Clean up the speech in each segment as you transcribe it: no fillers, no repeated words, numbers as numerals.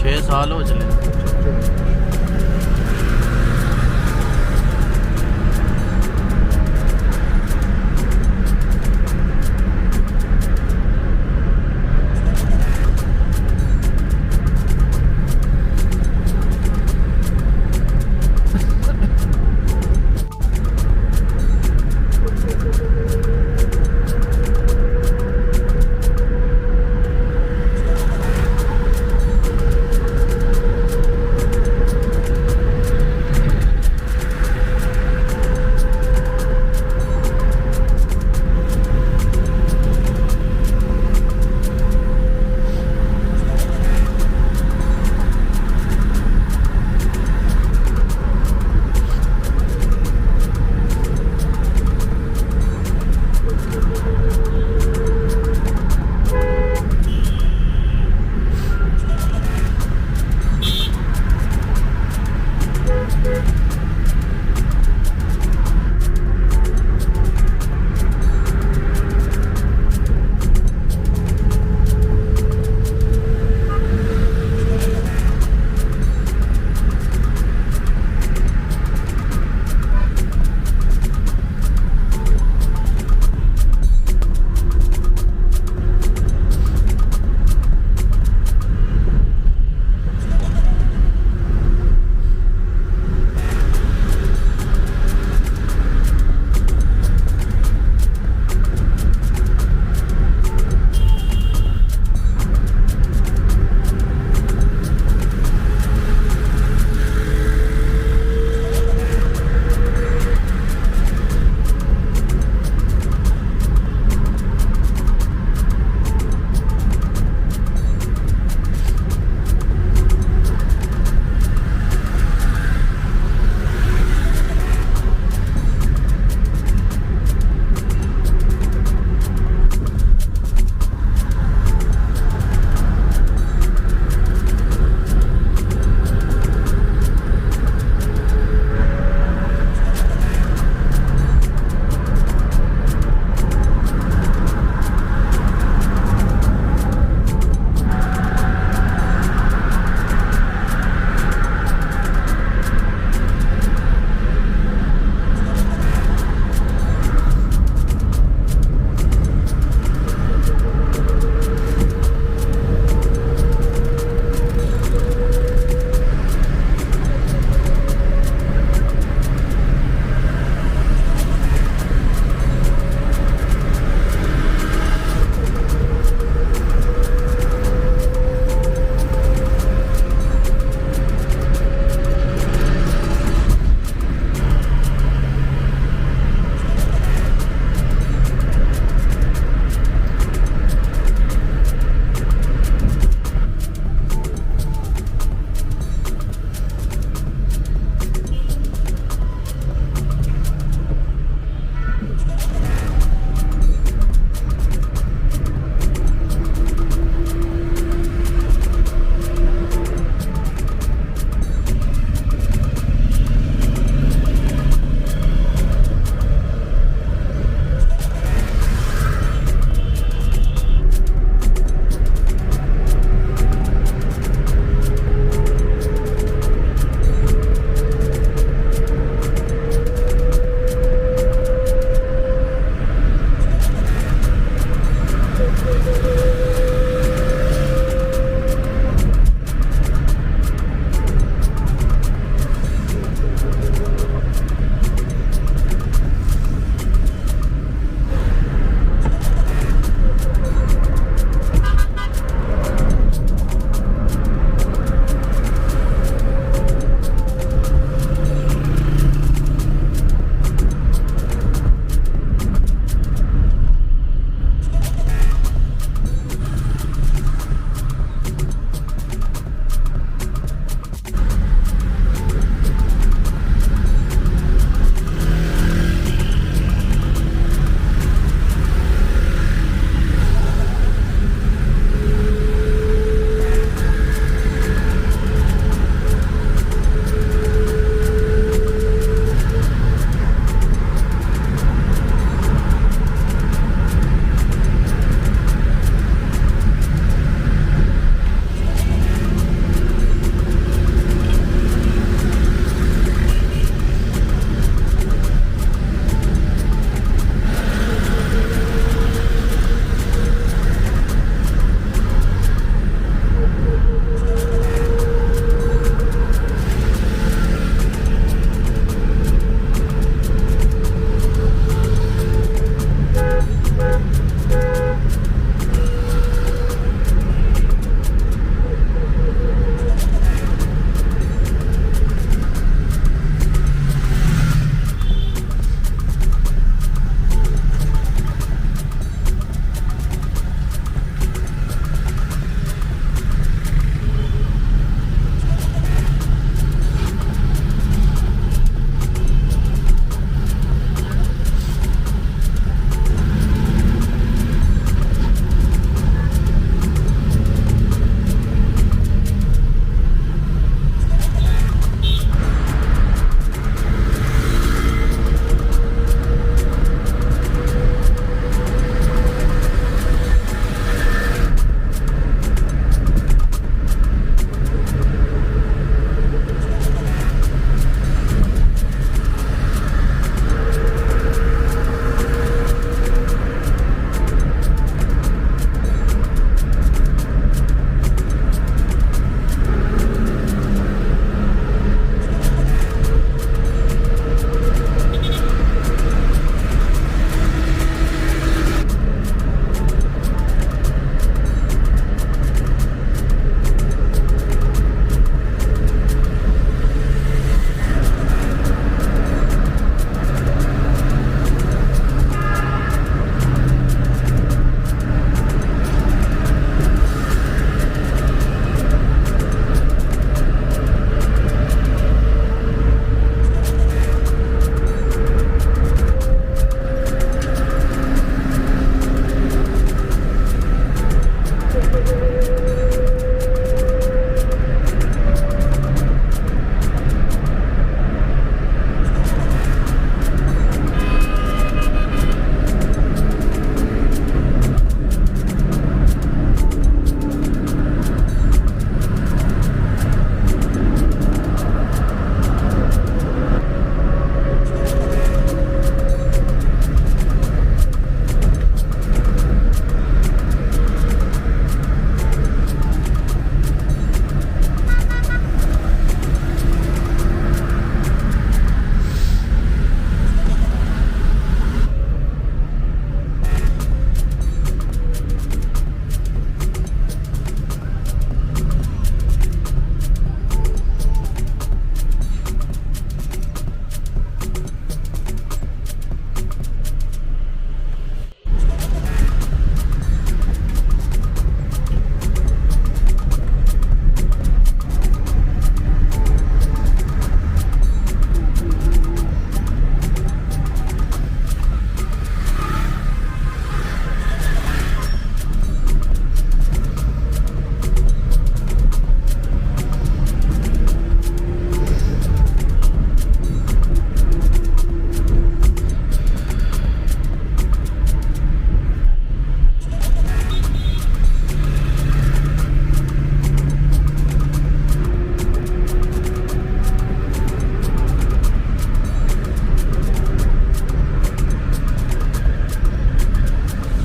6 ਸਾਲ ਹੋ ਚਲੇ।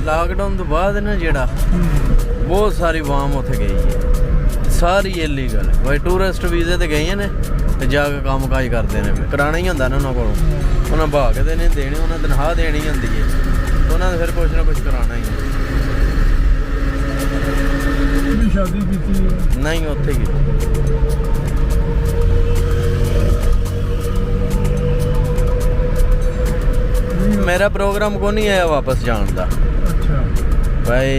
ਲਾਕਡਾਊਨ ਤੋਂ ਬਾਅਦ ਨਾ ਜਿਹੜਾ ਬਹੁਤ ਸਾਰੀ ਵਾਮ ਉੱਥੇ ਗਈ ਹੈ, ਸਾਰੀ ਇਲੀਗਲ ਬਈ ਟੂਰਿਸਟ ਵੀਜ਼ੇ ਤੇ ਗਈਆਂ ਨੇ ਤੇ ਜਾ ਕੇ ਕੰਮ ਕਾਜ ਕਰਦੇ ਨੇ, ਕਰਾਉਣਾ ਹੀ ਹੁੰਦਾ ਨਾ ਉਹਨਾਂ ਕੋਲੋਂ, ਉਹਨਾਂ ਭਾਗ ਦੇ ਨਹੀਂ ਦੇਣੀ, ਉਹਨਾਂ ਤਨਖਾਹ ਦੇਣੀ ਹੁੰਦੀ ਹੈ, ਉਹਨਾਂ ਨੇ ਫਿਰ ਕੁਛ ਨਾ ਕੁਛ ਕਰਾਉਣਾ ਹੀ ਹੈ। ਸ਼ਾਦੀ ਕੀਤੀ ਨਹੀਂ ਉੱਥੇ ਕੀ मेरा प्रोग्राम को नहीं आया वापस जान का। अच्छा भाई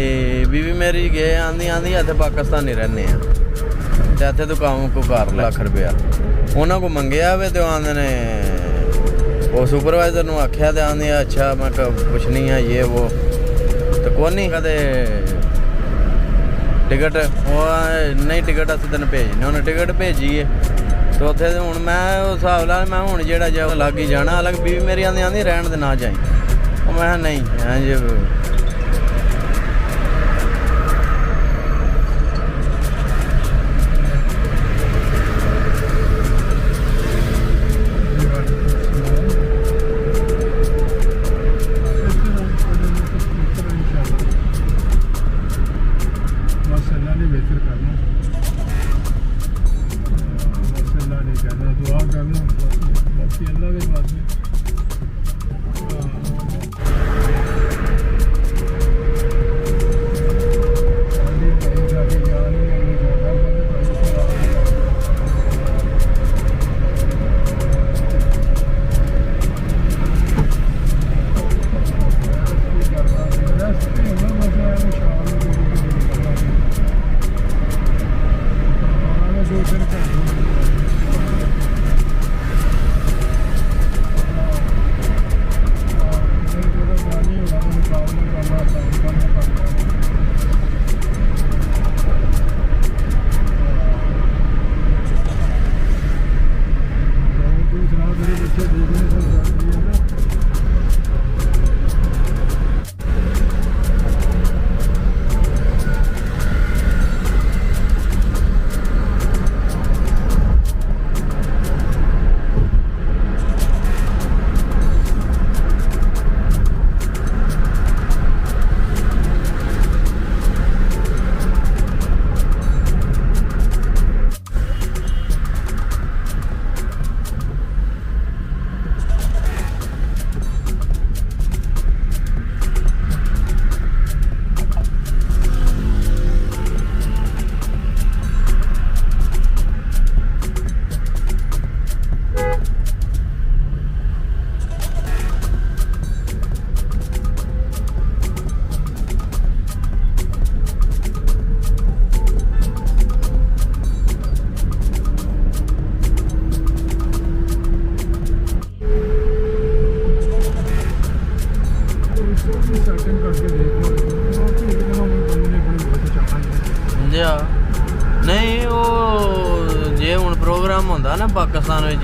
बीवी मेरी गए आंदी आंदी इतने पाकिस्तानी रहने तो इतने तो काम को कर लाख रुपया उन्होंने को मंगया वे तो आंदे ने वो सुपरवाइजर ने आख्या तो आंदी अच्छा मैं कुछ नहीं है ये वो तो कौन नहीं कदे टिकट वो नहीं टिकट अस तेन भेजने उन्हें टिकट भेजी है तो उत्थे हूँ मैं उस हिसाब नाल मैं हूँ जेड़ा जो अलग ही जाना, अलग बीवी मेरी आंदी आंदी रहन दे ना जाई, मैं नहीं जी नहीं वो जे हूँ प्रोग्राम होंदा ना पाकिस्तान में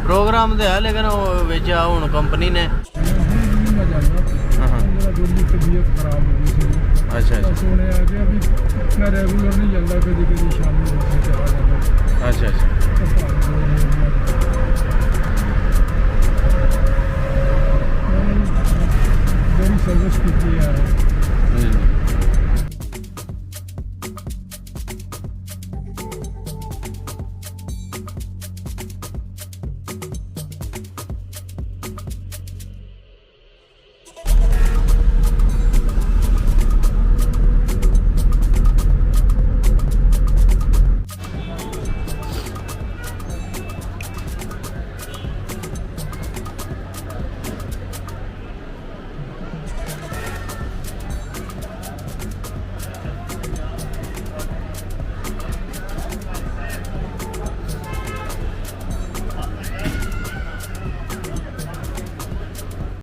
प्रोग्राम तो है लेकिन वो बिच हूँ कंपनी ने अच्छा मैं रेगुलर नहीं चलता, कभी कभी शाम में चला जाता। अच्छा अच्छा मेरी सर्विस की यार